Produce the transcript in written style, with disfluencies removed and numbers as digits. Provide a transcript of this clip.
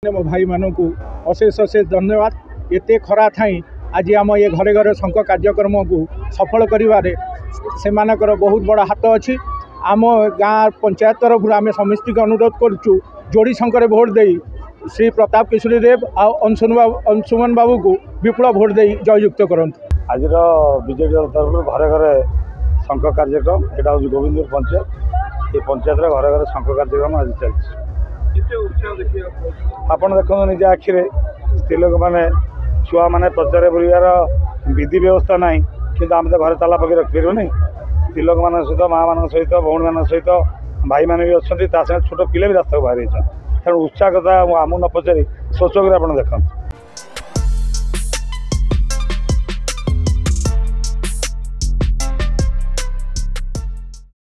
मो भाई मानक अशेष अशेष धन्यवाद। एते खरा थाई आज आम ये घरे घरे शंख कार्यक्रम को सफल करिवारे सेमानकर बहुत बड़ा हाथ अच्छी। आम गाँ पंचायत तरफ आम समस्त को अनुरोध करुचु जोड़ी शंकर भोट दे श्री प्रताप किशोरी देव आ अंशुमन बाबू को विपुल भोट दे जययुक्त करंतु। आज बीजेपी दल तरफ घरे घरे शंख कार्यक्रम यहाँ हूँ गोविंदपुर पंचायत। ये पंचायत घरे घरे शंख कार्यक्रम आज चलती। आपड़ देखो निजे आखिरे स्त्री लोक मैंने छुआ मैंने प्रचार बुलार विधि व्यवस्था ना कि आम तो घर ताला पकड़ रखिपर नहीं। स्त्री लोक मान सहित माँ मान सहित भौणी मान सहित भाई मैंने भी अच्छा छोट पिला भी रास्ता को बाहर तेणु उत्साह कथा आमू न पचारि स्वचोग आप देखते।